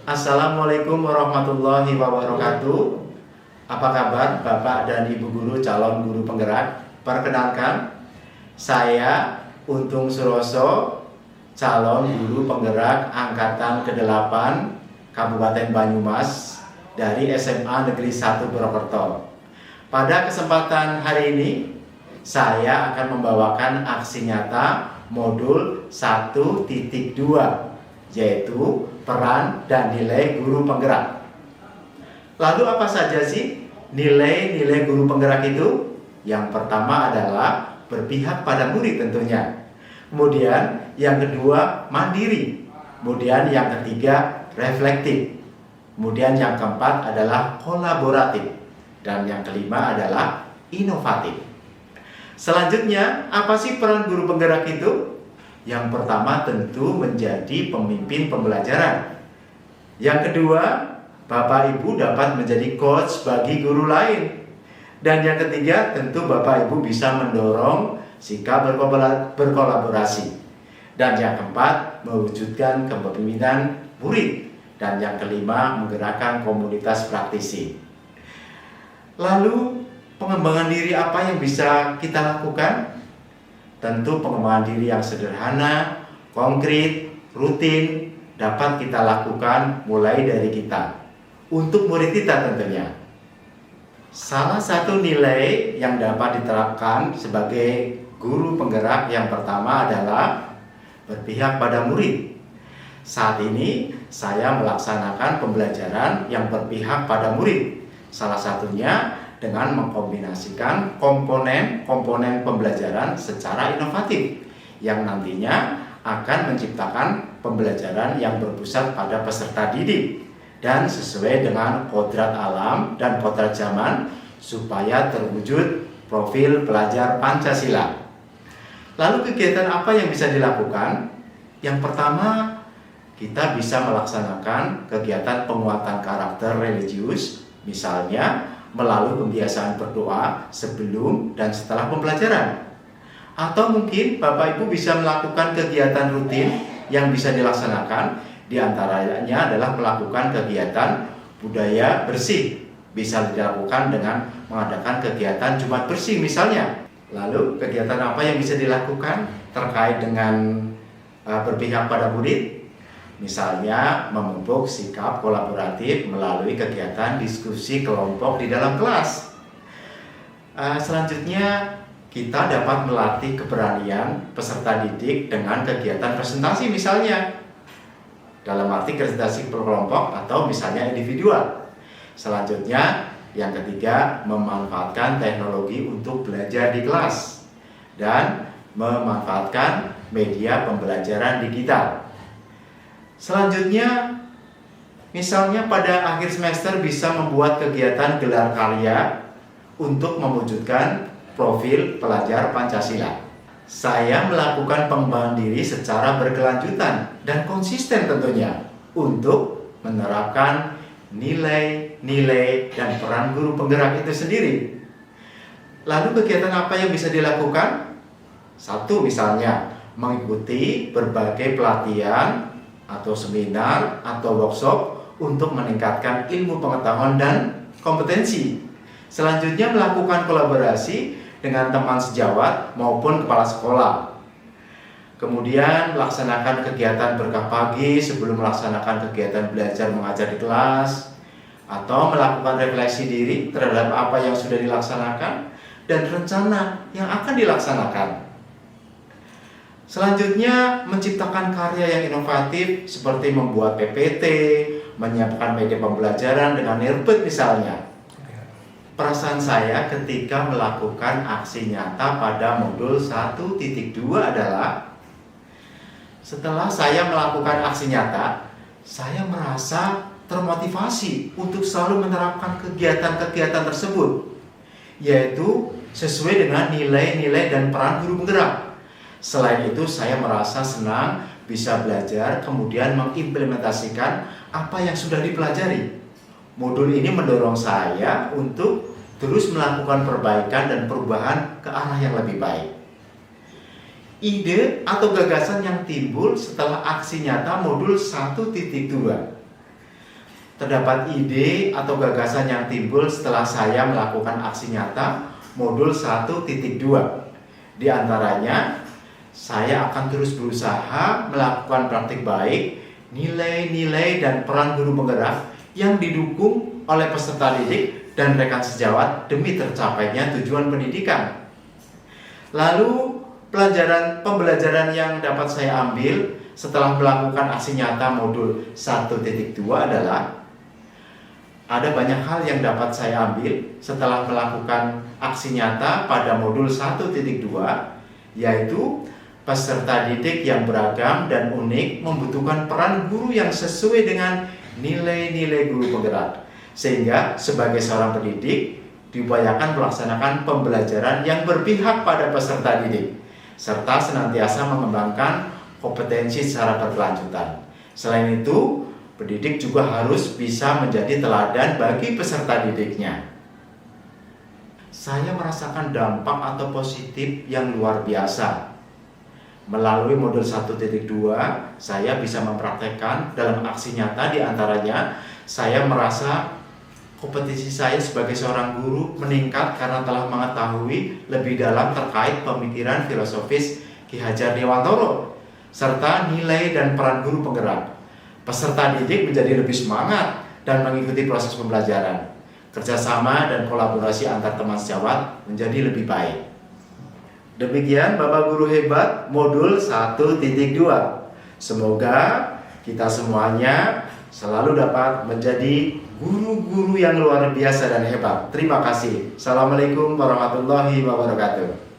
Assalamualaikum warahmatullahi wabarakatuh. Apa kabar Bapak dan Ibu guru calon guru penggerak? Perkenalkan, saya Untung Suroso, calon guru penggerak angkatan ke-8 Kabupaten Banyumas dari SMA Negeri 1 Purwokerto. Pada kesempatan hari ini, saya akan membawakan aksi nyata modul 1.2, yaitu peran dan nilai guru penggerak. Lalu apa saja sih nilai-nilai guru penggerak itu? Yang pertama adalah berpihak pada murid tentunya. Kemudian yang kedua mandiri. Kemudian yang ketiga reflektif. Kemudian yang keempat adalah kolaboratif. Dan yang kelima adalah inovatif. Selanjutnya, apa sih peran guru penggerak itu? Yang pertama tentu menjadi pemimpin pembelajaran. Yang kedua, Bapak Ibu dapat menjadi coach bagi guru lain. Dan yang ketiga, tentu Bapak Ibu bisa mendorong sikap berkolaborasi. Dan yang keempat, mewujudkan kepemimpinan murid. Dan yang kelima, menggerakkan komunitas praktisi. Lalu, pengembangan diri apa yang bisa kita lakukan? Tentu pengembangan diri yang sederhana, konkret, rutin dapat kita lakukan mulai dari kita. Untuk murid kita tentunya. Salah satu nilai yang dapat diterapkan sebagai guru penggerak yang pertama adalah berpihak pada murid. Saat ini saya melaksanakan pembelajaran yang berpihak pada murid. Salah satunya dengan mengkombinasikan komponen-komponen pembelajaran secara inovatif yang nantinya akan menciptakan pembelajaran yang berpusat pada peserta didik dan sesuai dengan kodrat alam dan kodrat zaman supaya terwujud profil pelajar Pancasila. Lalu kegiatan apa yang bisa dilakukan? Yang pertama, kita bisa melaksanakan kegiatan penguatan karakter religius, misalnya melalui pembiasaan berdoa sebelum dan setelah pembelajaran. Atau mungkin Bapak Ibu bisa melakukan kegiatan rutin yang bisa dilaksanakan, di antaranya adalah melakukan kegiatan budaya bersih. Bisa dilakukan dengan mengadakan kegiatan Jumat bersih misalnya. Lalu kegiatan apa yang bisa dilakukan terkait dengan berpihak pada murid? Misalnya memupuk sikap kolaboratif melalui kegiatan diskusi kelompok di dalam kelas. Selanjutnya kita dapat melatih keberanian peserta didik dengan kegiatan presentasi misalnya. Dalam arti presentasi berkelompok atau misalnya individual. Selanjutnya yang ketiga memanfaatkan teknologi untuk belajar di kelas. Dan memanfaatkan media pembelajaran digital. Selanjutnya, misalnya pada akhir semester bisa membuat kegiatan gelar karya untuk mewujudkan profil pelajar Pancasila. Saya melakukan pengembangan diri secara berkelanjutan dan konsisten tentunya untuk menerapkan nilai-nilai dan peran guru penggerak itu sendiri. Lalu kegiatan apa yang bisa dilakukan? Satu misalnya, mengikuti berbagai pelatihan atau seminar atau workshop untuk meningkatkan ilmu pengetahuan dan kompetensi. Selanjutnya melakukan kolaborasi dengan teman sejawat maupun kepala sekolah. Kemudian melaksanakan kegiatan berkah pagi sebelum melaksanakan kegiatan belajar mengajar di kelas, atau melakukan refleksi diri terhadap apa yang sudah dilaksanakan dan rencana yang akan dilaksanakan. Selanjutnya, menciptakan karya yang inovatif seperti membuat PPT, menyiapkan media pembelajaran dengan Nerbet misalnya. Perasaan saya ketika melakukan aksi nyata pada modul 1.2 adalah setelah saya melakukan aksi nyata, saya merasa termotivasi untuk selalu menerapkan kegiatan-kegiatan tersebut, yaitu sesuai dengan nilai-nilai dan peran guru penggerak. Selain itu, saya merasa senang bisa belajar kemudian mengimplementasikan apa yang sudah dipelajari. Modul ini mendorong saya untuk terus melakukan perbaikan dan perubahan ke arah yang lebih baik. Ide atau gagasan yang timbul setelah aksi nyata modul 1.2. terdapat ide atau gagasan yang timbul setelah saya melakukan aksi nyata modul 1.2. Di antaranya, saya akan terus berusaha melakukan praktik baik, nilai-nilai dan peran guru penggerak yang didukung oleh peserta didik dan rekan sejawat demi tercapainya tujuan pendidikan. Lalu, pembelajaran yang dapat saya ambil setelah melakukan aksi nyata modul 1.2 adalah ada banyak hal yang dapat saya ambil setelah melakukan aksi nyata pada modul 1.2, yaitu peserta didik yang beragam dan unik membutuhkan peran guru yang sesuai dengan nilai-nilai guru penggerak, sehingga sebagai seorang pendidik diupayakan melaksanakan pembelajaran yang berpihak pada peserta didik, serta senantiasa mengembangkan kompetensi secara berkelanjutan. Selain itu, pendidik juga harus bisa menjadi teladan bagi peserta didiknya. Saya merasakan dampak atau positif yang luar biasa. Melalui modul 1.2, saya bisa mempraktekkan dalam aksi nyata. Di antaranya, saya merasa kompetensi saya sebagai seorang guru meningkat karena telah mengetahui lebih dalam terkait pemikiran filosofis Ki Hajar Dewantoro serta nilai dan peran guru penggerak. Peserta didik menjadi lebih semangat dan mengikuti proses pembelajaran. Kerjasama dan kolaborasi antar teman sejawat menjadi lebih baik. Demikian Bapak Guru Hebat modul 1.2. Semoga kita semuanya selalu dapat menjadi guru-guru yang luar biasa dan hebat. Terima kasih. Assalamualaikum warahmatullahi wabarakatuh.